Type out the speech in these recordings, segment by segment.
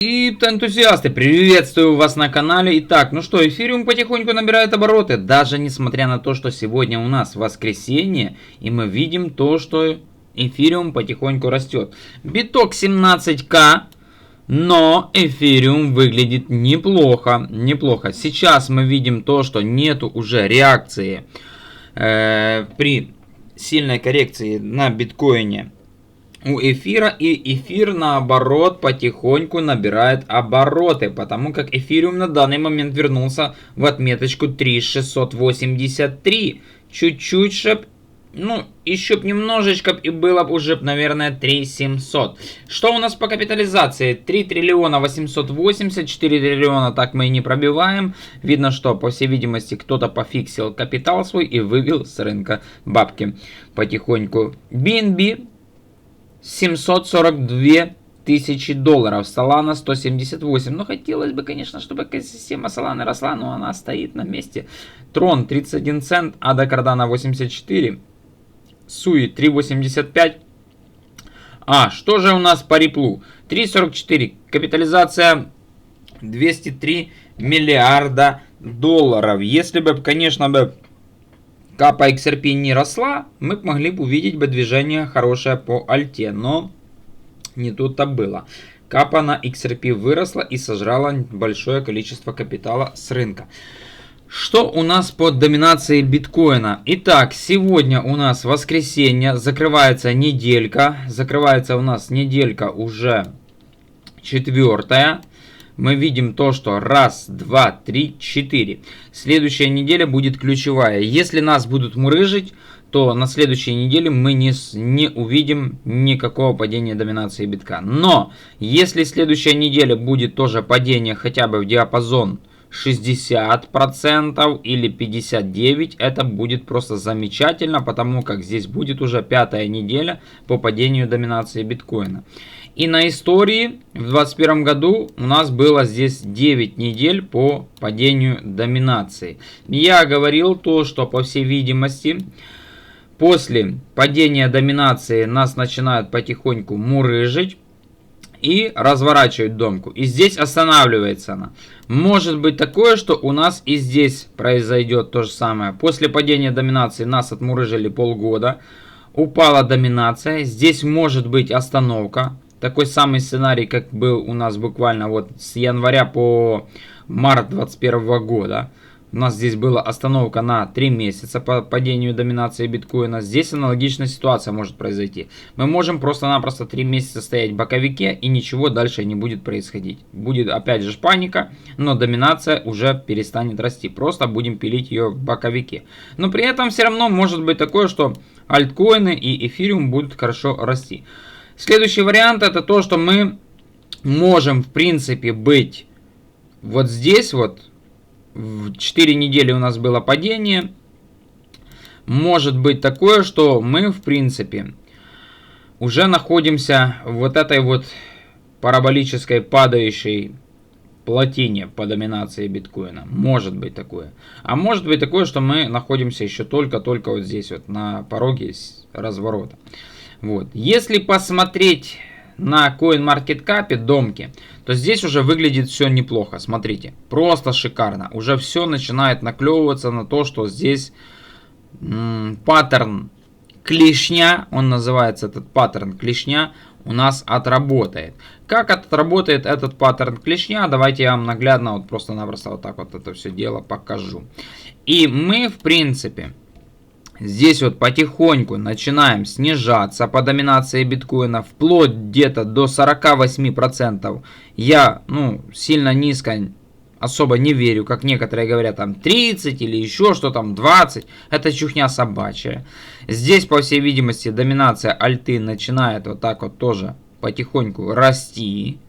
Энтузиасты, приветствую вас на канале. Итак, ну что, эфириум потихоньку набирает обороты, даже несмотря на то, что сегодня у нас воскресенье, и мы видим то, что эфириум потихоньку растет. Биток 17к, но эфириум выглядит неплохо. Сейчас мы видим то, что нету уже реакции при сильной коррекции на биткоине у эфира, и эфир наоборот потихоньку набирает обороты, потому как эфириум на данный момент вернулся в отметочку 3683, чуть-чуть ну еще б немножечко и было бы уже, наверное, 3700. Что у нас по капитализации? 3 триллиона 880, 4 триллиона так мы и не пробиваем. Видно, что по всей видимости кто-то пофиксил капитал свой и вывел с рынка бабки потихоньку. BNB 742 тысячи долларов, Solana 178. Но хотелось бы, конечно, чтобы система Solana росла, но она стоит на месте. Tron 31 цент, ADA Cardano 84, Sui 3.85. Что же у нас по Ripple? 3.44, капитализация 203 миллиарда долларов. Если бы, конечно, капа XRP не росла, мы могли бы увидеть движение хорошее по альте, но не тут-то было. Капа на XRP выросла и сожрала большое количество капитала с рынка. Что у нас по доминации биткоина? Итак, сегодня у нас воскресенье, закрывается неделька. Закрывается у нас неделька уже 4-я. Мы видим то, что 1, 2, 3, 4. Следующая неделя будет ключевая. Если нас будут мурыжить, то на следующей неделе мы не увидим никакого падения доминации битка. Но если следующая неделя будет тоже падение хотя бы в диапазон 60% или 59%, это будет просто замечательно, потому как здесь будет уже 5-я неделя по падению доминации биткоина. И на истории в 2021 году у нас было здесь 9 недель по падению доминации. Я говорил то, что по всей видимости после падения доминации нас начинают потихоньку мурыжить и разворачивать домку. И здесь останавливается она. Может быть такое, что у нас и здесь произойдет то же самое. После падения доминации нас отмурыжили полгода. Упала доминация. Здесь может быть остановка. Такой самый сценарий, как был у нас буквально вот с января по март 2021 года. У нас здесь была остановка на 3 месяца по падению доминации биткоина. Здесь аналогичная ситуация может произойти. Мы можем просто-напросто 3 месяца стоять в боковике, и ничего дальше не будет происходить. Будет опять же паника, но доминация уже перестанет расти. Просто будем пилить ее в боковике. Но при этом все равно может быть такое, что альткоины и эфириум будут хорошо расти. Следующий вариант это то, что мы можем в принципе быть вот здесь вот. В 4 недели у нас было падение. Может быть такое, что мы в принципе уже находимся в вот этой вот параболической падающей плотине по доминации биткоина. Может быть такое. А может быть такое, что мы находимся еще только вот здесь вот на пороге разворота. Вот. Если посмотреть на CoinMarketCap домки, то здесь уже выглядит все неплохо. Смотрите, просто шикарно. Уже все начинает наклевываться на то, что здесь паттерн клешня, он называется этот паттерн клешня, у нас отработает. Как отработает этот паттерн клешня, давайте я вам наглядно вот просто-напросто вот так вот это все дело покажу. И мы в принципе здесь вот потихоньку начинаем снижаться по доминации биткоина, вплоть где-то до 48%. Я, сильно низко особо не верю, как некоторые говорят, там 30 или еще что там, 20. Это чухня собачья. Здесь, по всей видимости, доминация альты начинает вот так вот тоже потихоньку расти.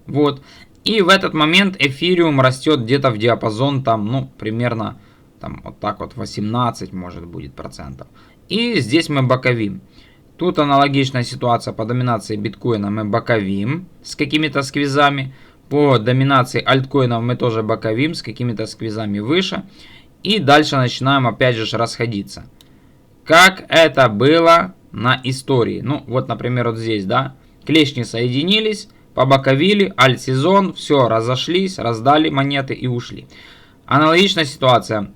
Вот. И в этот момент эфириум растет где-то в диапазон там, примерно там вот так вот 18 может будет процентов. И здесь мы боковим. Тут аналогичная ситуация по доминации биткоина, мы боковим с какими-то сквизами. По доминации альткоинов мы тоже боковим с какими-то сквизами выше. И дальше начинаем опять же расходиться. Как это было на истории. Вот, например, вот здесь, да. Клешни соединились. побаковили, альт-сезон, все, разошлись, раздали монеты и ушли. Аналогичная ситуация.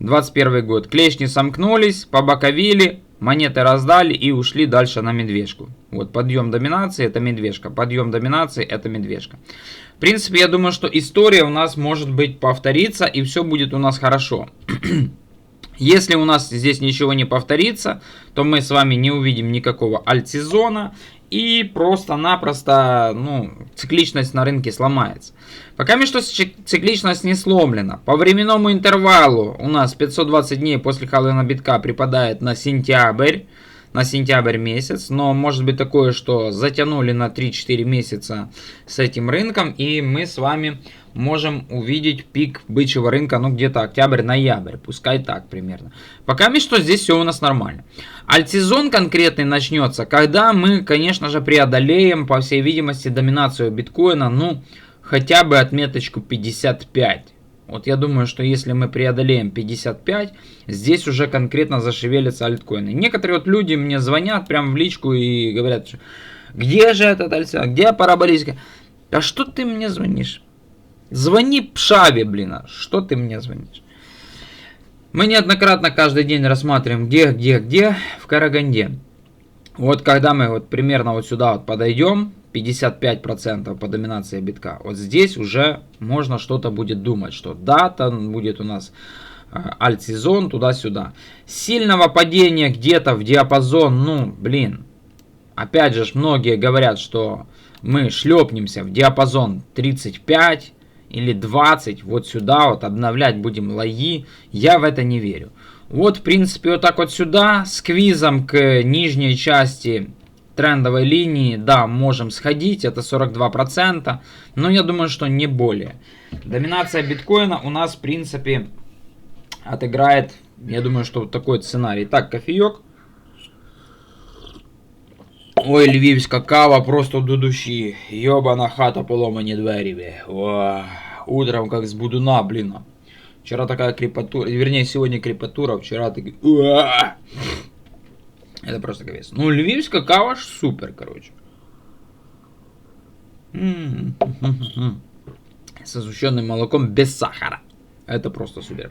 21 год. Клешни сомкнулись, побаковили, монеты раздали и ушли дальше на медвежку. Вот, подъем доминации это медвежка, подъем доминации это медвежка. В принципе, я думаю, что история у нас может быть повторится и все будет у нас хорошо. Если у нас здесь ничего не повторится, то мы с вами не увидим никакого альт-сезона. И просто-напросто, цикличность на рынке сломается. Пока что цикличность не сломлена. По временному интервалу у нас 520 дней после халвинга битка припадает на сентябрь месяц. Но может быть такое, что затянули на 3-4 месяца с этим рынком. И мы с вами можем увидеть пик бычьего рынка, где-то октябрь-ноябрь. Пускай так примерно. Пока что здесь все у нас нормально. Альт-сезон конкретный начнется, когда мы, конечно же, преодолеем, по всей видимости, доминацию биткоина, хотя бы отметочку 55. Вот я думаю, что если мы преодолеем 55, здесь уже конкретно зашевелятся альткоины. Некоторые вот люди мне звонят прям в личку и говорят, что где же этот альтсезон, где параболическая? А что ты мне звонишь? Звони Пшаве, блин, что ты мне звонишь? Мы неоднократно каждый день рассматриваем, где в Караганде. Вот когда мы примерно сюда подойдем, 55% по доминации битка, вот здесь уже можно что-то будет думать, что дата будет у нас альт-сезон туда-сюда. Сильного падения где-то в диапазон, опять же, многие говорят, что мы шлепнемся в диапазон 35 или 20, вот сюда обновлять будем лои, я в это не верю. Вот, в принципе, вот так вот сюда, сквизом к нижней части трендовой линии, да, можем сходить, это 42%, но я думаю, что не более. Доминация биткоина у нас, в принципе, отыграет, я думаю, что такой сценарий. Так, кофеек. Ой, львівська кава просто до душі. Йобана хата, поломані двері. Утром как с будуна, блин. Вчера такая крепатура, вернее, сегодня крепатура, вчера такой... Это просто капец. Львівська кава ж супер, короче. С сгущенным молоком без сахара. Это просто супер.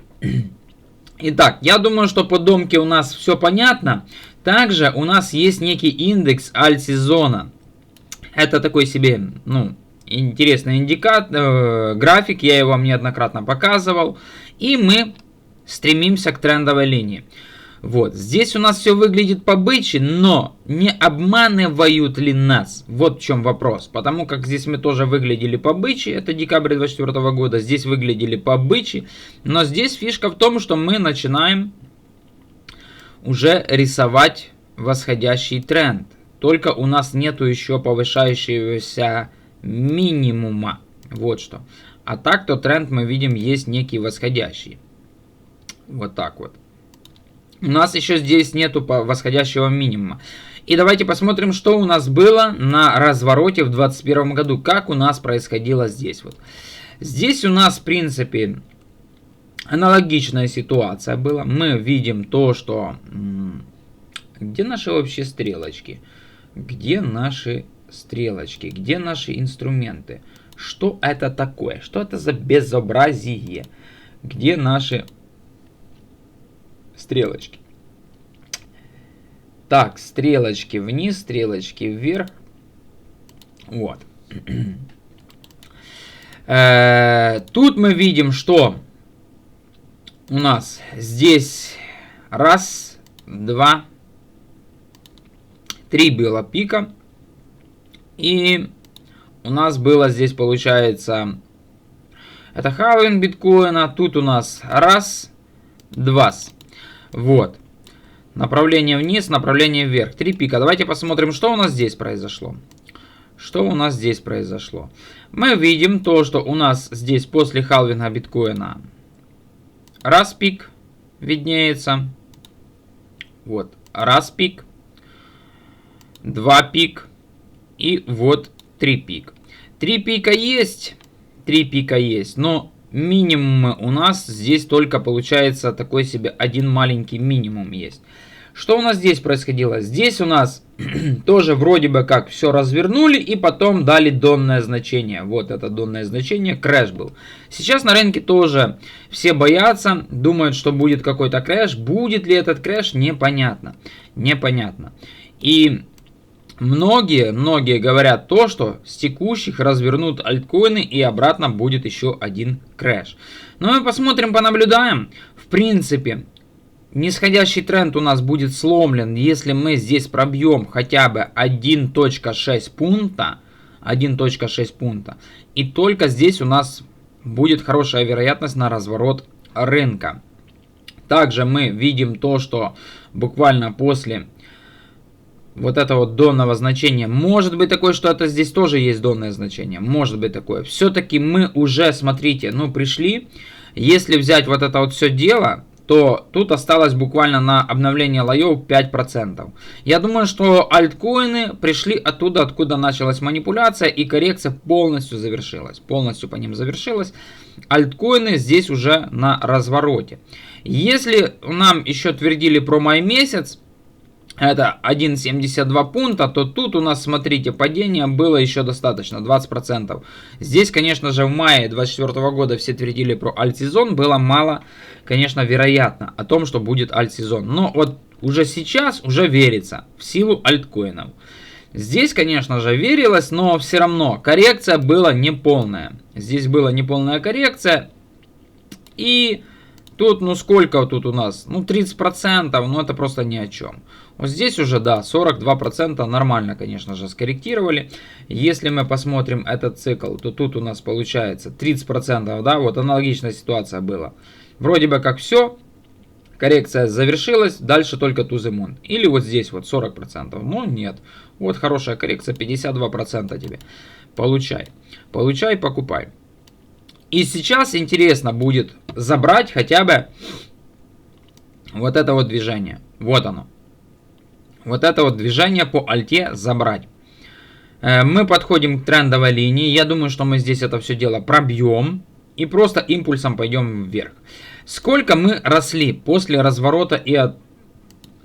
Итак, я думаю, что по домке у нас все понятно. Также у нас есть некий индекс альт-сезона. Это такой себе, интересный график. Я его вам неоднократно показывал. И мы стремимся к трендовой линии. Вот, здесь у нас все выглядит по-бычьи, но не обманывают ли нас? Вот в чем вопрос. Потому как здесь мы тоже выглядели по-бычьи, это декабрь 2024 года, здесь выглядели по-бычьи. Но здесь фишка в том, что мы начинаем уже рисовать восходящий тренд. Только у нас нету еще повышающегося минимума. Вот что. А так, то тренд мы видим есть некий восходящий. Вот так вот. У нас еще здесь нету восходящего минимума. И давайте посмотрим, что у нас было на развороте в 2021 году. Как у нас происходило здесь. Вот. Здесь у нас, в принципе, аналогичная ситуация была. Мы видим то, что... Где наши вообще стрелочки? Где наши стрелочки? Где наши инструменты? Что это такое? Что это за безобразие? Где наши... стрелочки? Так, стрелочки вниз, стрелочки вверх. Вот. Тут мы видим, что у нас здесь раз, два, три было пика. И у нас было здесь, получается, это халвинг биткоина. Тут у нас раз, два. Вот. Направление вниз, направление вверх. Три пика. Давайте посмотрим, что у нас здесь произошло. Что у нас здесь произошло. Мы видим то, что у нас здесь после халвинга биткоина раз пик виднеется. Вот. Раз пик. Два пик. И вот три пик. Три пика есть. Три пика есть. Но... минимумы у нас здесь только получается такой себе один маленький минимум есть. Что у нас здесь происходило? Здесь у нас тоже вроде бы как все развернули и потом дали донное значение. Вот это донное значение, крэш был. Сейчас на рынке тоже все боятся, думают, что будет какой-то крэш. Будет ли этот крэш, непонятно. Непонятно. И многие говорят то, что с текущих развернут альткоины и обратно будет еще один крэш. Но мы посмотрим, понаблюдаем. В принципе, нисходящий тренд у нас будет сломлен, если мы здесь пробьем хотя бы 1.6 пункта. 1.6 пункта. И только здесь у нас будет хорошая вероятность на разворот рынка. Также мы видим то, что буквально после вот этого донного значения, может быть такое, что это здесь тоже есть донное значение, может быть такое. Все-таки мы уже, смотрите, пришли. Если взять вот это вот все дело, то тут осталось буквально на обновление лоев 5%. Я думаю, что альткоины пришли оттуда, откуда началась манипуляция, и коррекция полностью завершилась. Полностью по ним завершилась. Альткоины здесь уже на развороте. Если нам еще твердили про май месяц, это 1.72 пункта, то тут у нас, смотрите, падение было еще достаточно, 20%. Здесь, конечно же, в мае 2024 года все твердили про альтсезон, было мало, конечно, вероятно о том, что будет альтсезон. Но вот уже сейчас уже верится в силу альткоинов. Здесь, конечно же, верилось, но все равно коррекция была неполная. Здесь была неполная коррекция. И тут, сколько тут у нас? 30%, это просто ни о чем. Вот здесь уже, да, 42% нормально, конечно же, скорректировали. Если мы посмотрим этот цикл, то тут у нас получается 30%, да, вот аналогичная ситуация была. Вроде бы как все, коррекция завершилась, дальше только to the moon. Или вот здесь вот 40%, но нет. Вот хорошая коррекция, 52% тебе. Получай, покупай. И сейчас интересно будет забрать хотя бы вот это вот движение. Вот оно. Вот это вот движение по альте забрать. Мы подходим к трендовой линии. Я думаю, что мы здесь это все дело пробьем. И просто импульсом пойдем вверх. Сколько мы росли после разворота и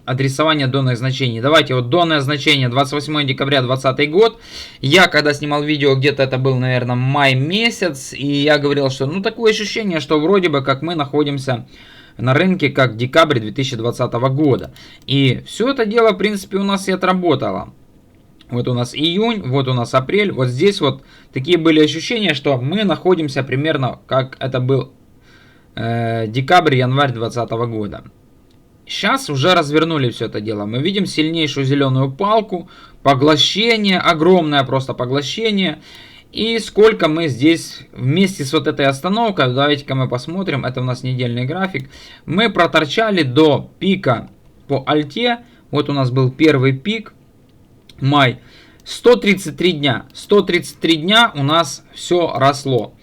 адресования донных значений? Давайте вот донное значение 28 декабря 2020 год. Я когда снимал видео, где-то это был, наверное, май месяц. И я говорил, что такое ощущение, что вроде бы как мы находимся на рынке как декабрь 2020 года. И все это дело, в принципе, у нас и отработало. Вот у нас июнь, вот у нас апрель. Вот здесь вот такие были ощущения, что мы находимся примерно как это был декабрь-январь 2020 года. Сейчас уже развернули все это дело. Мы видим сильнейшую зеленую палку, поглощение, огромное просто поглощение. И сколько мы здесь вместе с вот этой остановкой, давайте-ка мы посмотрим, это у нас недельный график, мы проторчали до пика по альте, вот у нас был первый пик, май, 133 дня, 133 дня у нас все росло.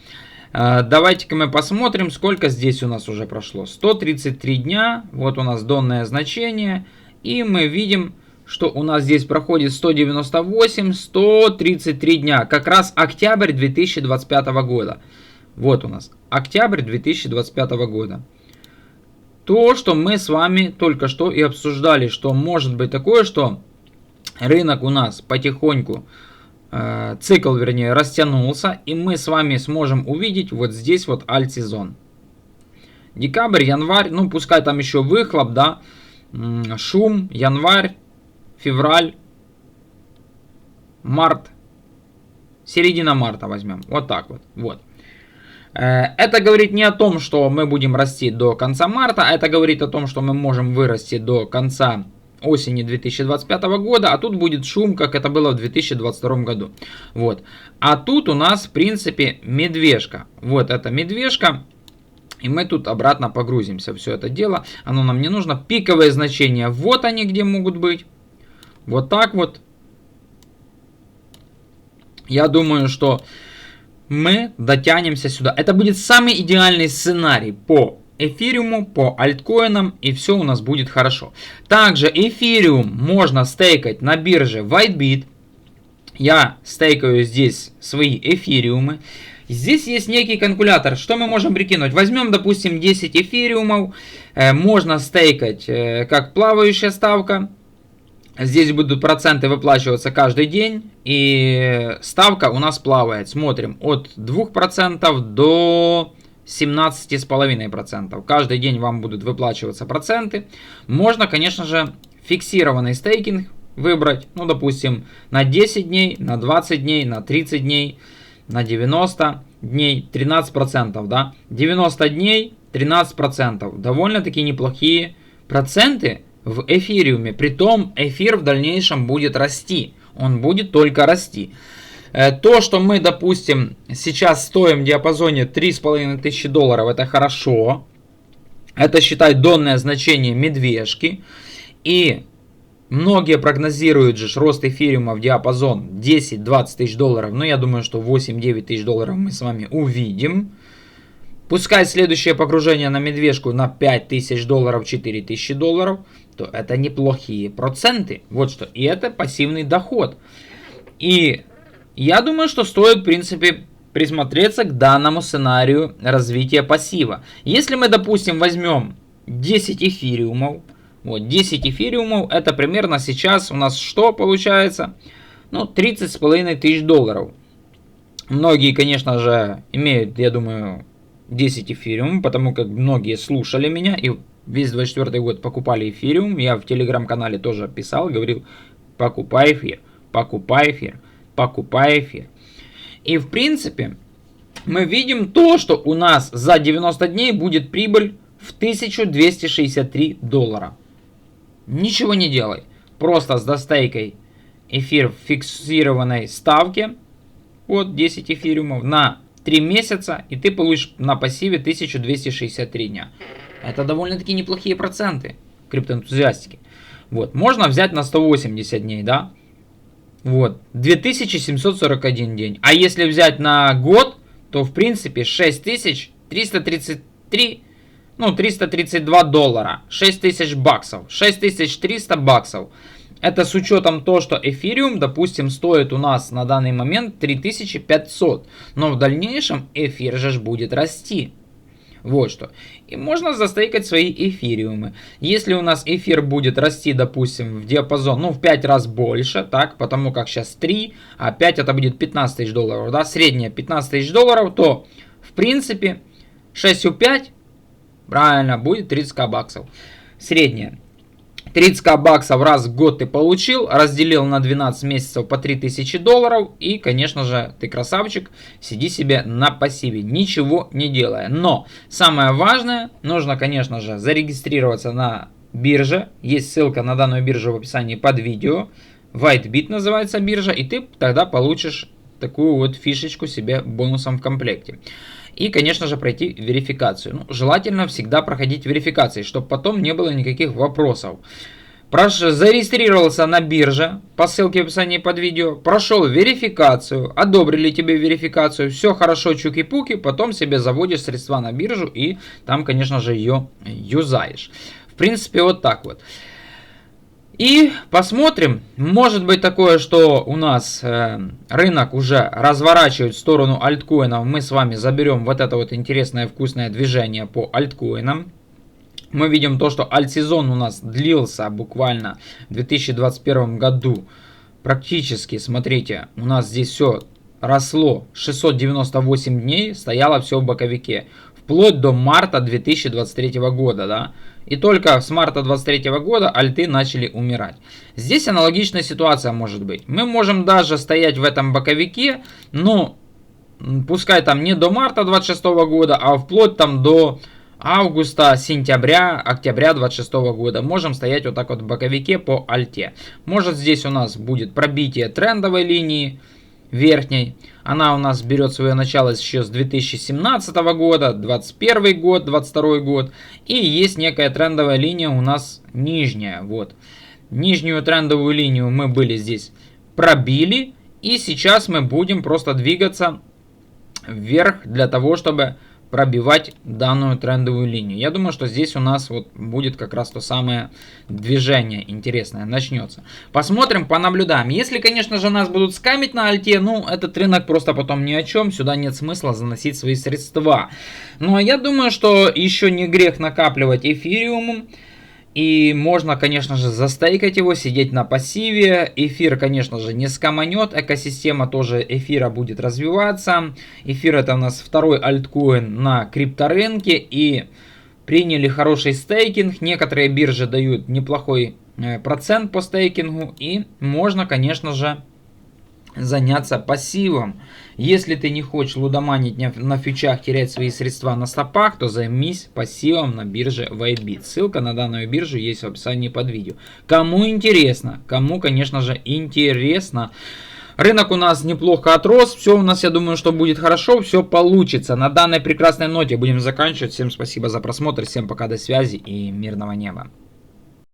Давайте-ка мы посмотрим, сколько здесь у нас уже прошло, 133 дня, вот у нас донное значение, и мы видим, что у нас здесь проходит 198, 133 дня. Как раз октябрь 2025 года. Вот у нас октябрь 2025 года. То, что мы с вами только что и обсуждали, что может быть такое, что рынок у нас потихоньку, цикл вернее, растянулся, и мы с вами сможем увидеть вот здесь вот альтсезон. Декабрь, январь, пускай там еще выхлоп, да, шум, январь, февраль, март, середина марта возьмем. Вот так вот. Вот. Это говорит не о том, что мы будем расти до конца марта, это говорит о том, что мы можем вырасти до конца осени 2025 года, а тут будет шум, как это было в 2022 году. Вот. А тут у нас, в принципе, медвежка. Вот это медвежка. И мы тут обратно погрузимся. Все это дело. Оно нам не нужно. Пиковые значения. Вот они где могут быть. Вот так вот. Я думаю, что мы дотянемся сюда. Это будет самый идеальный сценарий по эфириуму, по альткоинам, и все у нас будет хорошо. Также эфириум можно стейкать на бирже WhiteBit. Я стейкаю здесь свои эфириумы. Здесь есть некий калькулятор. Что мы можем прикинуть? Возьмем, допустим, 10 эфириумов. Можно стейкать как плавающая ставка. Здесь будут проценты выплачиваться каждый день, и ставка у нас плавает. Смотрим, от 2% до 17,5%. Каждый день вам будут выплачиваться проценты. Можно, конечно же, фиксированный стейкинг выбрать, ну, допустим, на 10 дней, на 20 дней, на 30 дней, на 90 дней, 13%, да. 90 дней, 13%. Довольно-таки неплохие проценты в эфириуме. Притом эфир в дальнейшем будет расти. Он будет только расти. То, что мы, допустим, сейчас стоим в диапазоне $3500, это хорошо. Это, считай, донное значение медвежки. И многие прогнозируют же рост эфириума в диапазон 10-20 тысяч долларов. Но я думаю, что 8-9 тысяч долларов мы с вами увидим. Пускай следующее погружение на медвежку на 5000 долларов, 4000 долларов, то это неплохие проценты. Вот что. И это пассивный доход. И я думаю, что стоит, в принципе, присмотреться к данному сценарию развития пассива. Если мы, допустим, возьмем 10 эфириумов, вот 10 эфириумов, это примерно сейчас у нас что получается? Ну, 30,5 тысяч долларов. Многие, конечно же, имеют, я думаю, 10 эфириум, потому как многие слушали меня и весь 24 год покупали эфириум. Я в телеграм-канале тоже писал, говорил, покупай эфир, покупай эфир, покупай эфир. И в принципе мы видим то, что у нас за 90 дней будет прибыль в 1263 доллара. Ничего не делай. Просто с достейкой эфир в фиксированной ставке. Вот 10 эфириумов на 3 месяца, и ты получишь на пассиве 1263 дня. Это довольно-таки неплохие проценты криптоэнтузиастики. Вот. Можно взять на 180 дней, да? Вот. 2741 день. А если взять на год, то в принципе 6333, ну 332 доллара. 6000 баксов. 6300 баксов. Это с учетом того, что эфириум, допустим, стоит у нас на данный момент 3500. Но в дальнейшем эфир же будет расти. Вот что. И можно застейкать свои эфириумы. Если у нас эфир будет расти, допустим, в диапазон, ну, в 5 раз больше, так, потому как сейчас 3, а 5 это будет 15 тысяч долларов, да, средняя 15 тысяч долларов, то, в принципе, 6 у 5, правильно, будет 30к баксов. Средняя. 30к баксов раз в год ты получил, разделил на 12 месяцев по 3000 долларов, и, конечно же, ты красавчик, сиди себе на пассиве, ничего не делая. Но самое важное, нужно, конечно же, зарегистрироваться на бирже, есть ссылка на данную биржу в описании под видео, WhiteBit называется биржа, и ты тогда получишь такую вот фишечку себе бонусом в комплекте. И, конечно же, пройти верификацию. Ну, желательно всегда проходить верификации, чтобы потом не было никаких вопросов. Зарегистрировался на бирже по ссылке в описании под видео, прошел верификацию, одобрили тебе верификацию, все хорошо, чуки-пуки, потом себе заводишь средства на биржу и там, конечно же, ее юзаешь. В принципе, вот так вот. И посмотрим, может быть такое, что у нас рынок уже разворачивает в сторону альткоинов. Мы с вами заберем вот это вот интересное вкусное движение по альткоинам. Мы видим то, что альтсезон у нас длился буквально в 2021 году. Практически, смотрите, у нас здесь все росло 698 дней, стояло все в боковике. Вплоть до марта 2023 года, да. И только с марта 2023 года альты начали умирать. Здесь аналогичная ситуация может быть. Мы можем даже стоять в этом боковике, но пускай там не до марта 2026 года, а вплоть там до августа, сентября, октября 2026 года. Можем стоять вот так вот в боковике по альте. Может здесь у нас будет пробитие трендовой линии верхней. Она у нас берет свое начало еще с 2017 года, 2021 год, 2022 год. И есть некая трендовая линия у нас нижняя. Вот. Нижнюю трендовую линию мы были здесь пробили. И сейчас мы будем просто двигаться вверх для того, чтобы пробивать данную трендовую линию. Я думаю, что здесь у нас вот будет как раз то самое движение интересное начнется. Посмотрим, понаблюдаем. Если, конечно же, нас будут скамить на альте, ну, этот рынок просто потом ни о чем. Сюда нет смысла заносить свои средства. Но я думаю, что еще не грех накапливать эфириум. И можно, конечно же, застейкать его, сидеть на пассиве. Эфир, конечно же, не скоманет. Экосистема тоже эфира будет развиваться. Эфир это у нас второй альткоин на крипторынке. И приняли хороший стейкинг. Некоторые биржи дают неплохой процент по стейкингу. И можно, конечно же, заняться пассивом. Если ты не хочешь лудоманить на фьючах, терять свои средства на стопах, то займись пассивом на бирже Whitebit. Ссылка на данную биржу есть в описании под видео. Кому интересно, кому, конечно же, интересно. Рынок у нас неплохо отрос, все у нас, я думаю, что будет хорошо, все получится. На данной прекрасной ноте будем заканчивать. Всем спасибо за просмотр, всем пока, до связи и мирного неба.